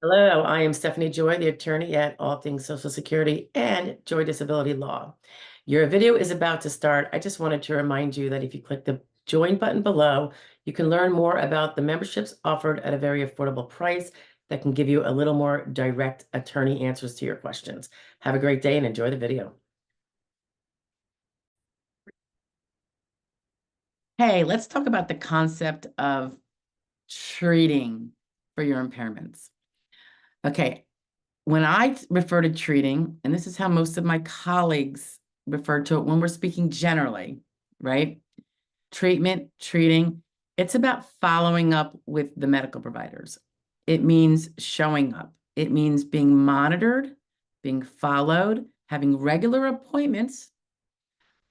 Hello, I am Stephanie Joy, the attorney at All Things Social Security and Joy Disability Law. Your video is about to start. I just wanted to remind you that if you click the join button below, you can learn more about the memberships offered at a very affordable price that can give you a little more direct attorney answers to your questions. Have a great day and enjoy the video. Hey, let's talk about the concept of treating for your impairments. Okay, when I refer to treating, and this is how most of my colleagues refer to it when we're speaking generally, right? Treatment, treating, it's about following up with the medical providers. It means showing up. It means being monitored, being followed, having regular appointments,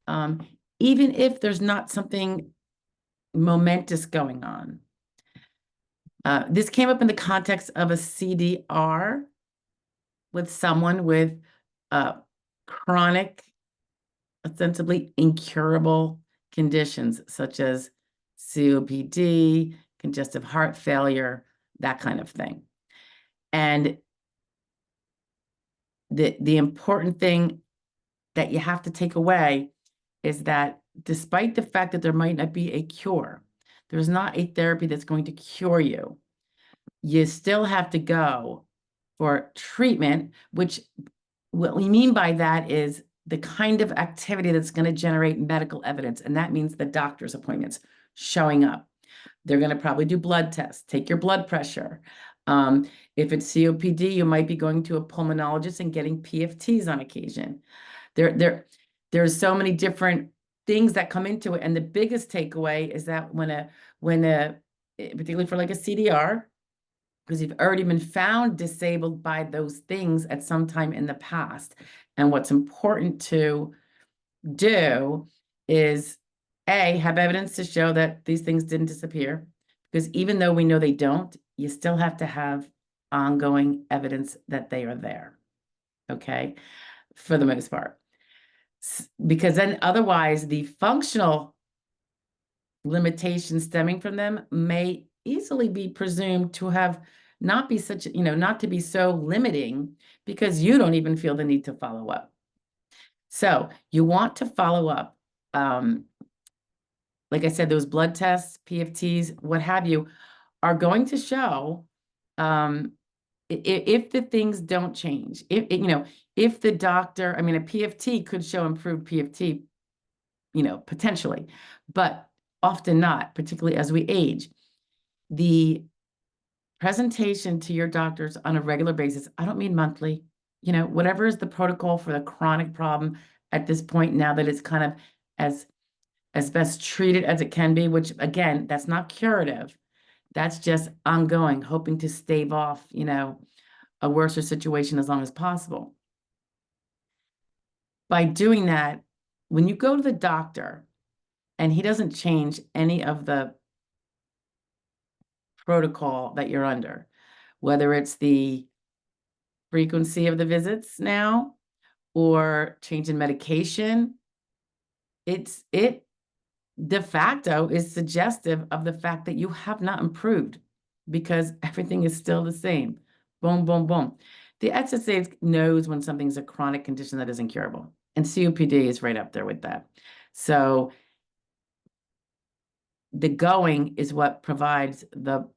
even if there's not something momentous going on. This came up in the context of a CDR with someone with chronic, ostensibly incurable conditions such as COPD, congestive heart failure, that kind of thing. And the important thing that you have to take away is that despite the fact that there might not be a cure, there's not a therapy that's going to cure you. You still have to go for treatment, which what we mean by that is the kind of activity that's going to generate medical evidence. And that means the doctor's appointments, showing up. They're going to probably do blood tests, take your blood pressure. If it's COPD, you might be going to a pulmonologist and getting PFTs on occasion. There's so many different things that come into it. And the biggest takeaway is that particularly for like a CDR, because you've already been found disabled by those things at some time in the past. And what's important to do is, A, have evidence to show that these things didn't disappear, because even though we know they don't, you still have to have ongoing evidence that they are there, okay, for the most part. Because then otherwise the functional limitations stemming from them may easily be presumed to have not be such, not to be so limiting because you don't even feel the need to follow up. So you want to follow up. Like I said, those blood tests, PFTs, what have you, are going to show if the things don't change. If the doctor, a PFT could show improved PFT, potentially, but often not, particularly as we age. The presentation to your doctors on a regular basis, I don't mean monthly, whatever is the protocol for the chronic problem at this point, now that it's kind of as best treated as it can be, which again, that's not curative. That's just ongoing, hoping to stave off, a worse situation as long as possible. By doing that, when you go to the doctor and he doesn't change any of the protocol that you're under, whether it's the frequency of the visits now or change in medication, it de facto is suggestive of the fact that you have not improved because everything is still the same. Boom, boom, boom. The SSDI knows when something's a chronic condition that is incurable, and COPD is right up there with that. So the going is what provides the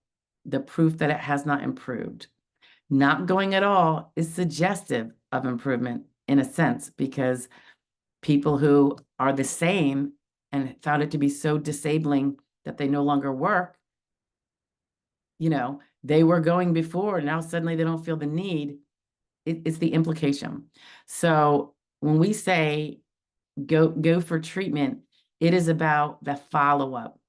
proof that it has not improved. Not going at all is suggestive of improvement in a sense, because people who are the same and found it to be so disabling that they no longer work, they were going before, now suddenly they don't feel the need. It's the implication. So when we say go for treatment, it is about the follow-up.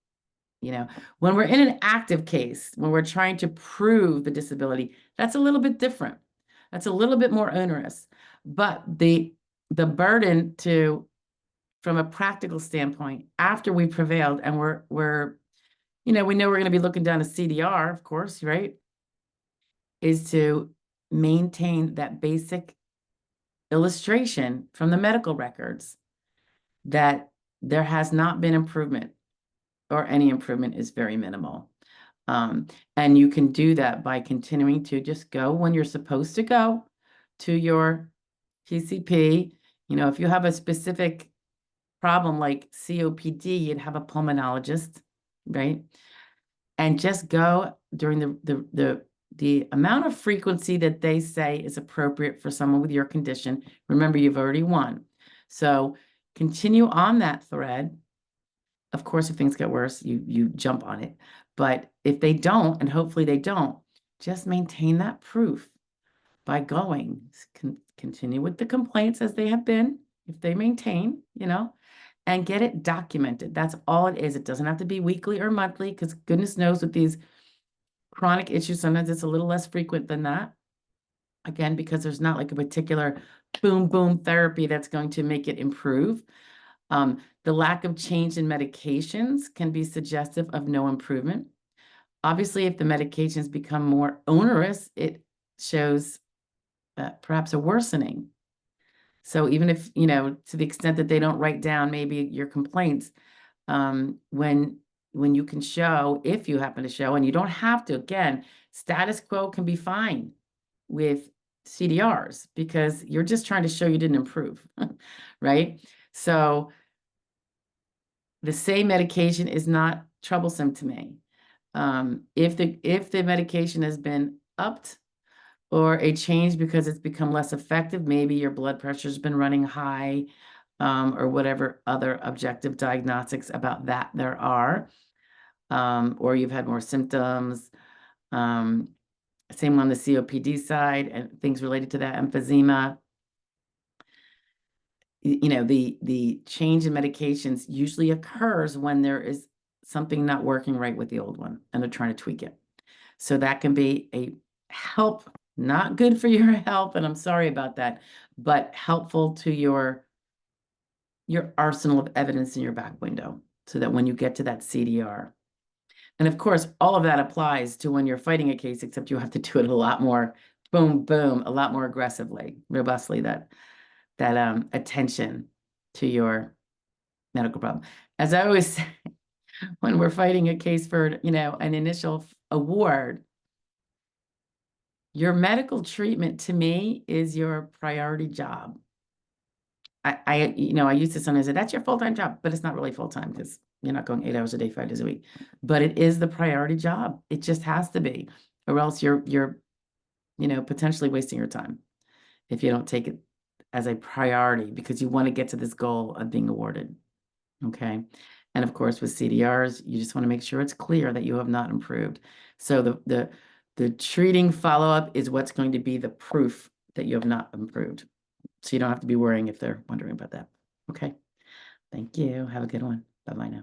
When we're in an active case, when we're trying to prove the disability, that's a little bit different. That's a little bit more onerous. But the burden from a practical standpoint, after we prevailed and we know we're going to be looking down a CDR, of course, right, is to maintain that basic illustration from the medical records that there has not been improvement, or any improvement is very minimal. And you can do that by continuing to just go when you're supposed to go to your PCP. You know, if you have a specific problem like COPD, you'd have a pulmonologist, right? And just go during the amount of frequency that they say is appropriate for someone with your condition. Remember, you've already won. So continue on that thread. Of course, if things get worse, you jump on it. But if they don't, and hopefully they don't, just maintain that proof by going. Continue with the complaints as they have been, if they maintain, you know, and get it documented. That's all it is. It doesn't have to be weekly or monthly, because goodness knows with these chronic issues, sometimes it's a little less frequent than that. Again, because there's not like a particular boom, boom therapy that's going to make it improve. The lack of change in medications can be suggestive of no improvement. Obviously, if the medications become more onerous, it shows perhaps a worsening. So even if, you know, to the extent that they don't write down maybe your complaints, when you can show, if you happen to show, and you don't have to, again, status quo can be fine with CDRs because you're just trying to show you didn't improve, right? So the same medication is not troublesome to me. If the medication has been upped or a change because it's become less effective, maybe your blood pressure's been running high, or whatever other objective diagnostics about that there are, or you've had more symptoms. Same on the COPD side and things related to that, emphysema. You know, the change in medications usually occurs when there is something not working right with the old one and they're trying to tweak it. So that can be a help, not good for your health, and I'm sorry about that, but helpful to your arsenal of evidence in your back window so that when you get to that CDR. And of course, all of that applies to when you're fighting a case, except you have to do it a lot more, boom, boom, a lot more aggressively, robustly, that attention to your medical problem. As I always say, when we're fighting a case for, you know, an initial award, your medical treatment to me is your priority job. You know, I used to sometimes say, that's your full-time job, but it's not really full-time because you're not going 8 hours a day, 5 days a week. But it is the priority job. It just has to be, or else you're, you know, potentially wasting your time if you don't take it as a priority because you want to get to this goal of being awarded. Okay. And of course, with CDRs, you just want to make sure it's clear that you have not improved. So the treating follow-up is what's going to be the proof that you have not improved. So you don't have to be worrying if they're wondering about that. Okay. Thank you. Have a good one. Bye-bye now.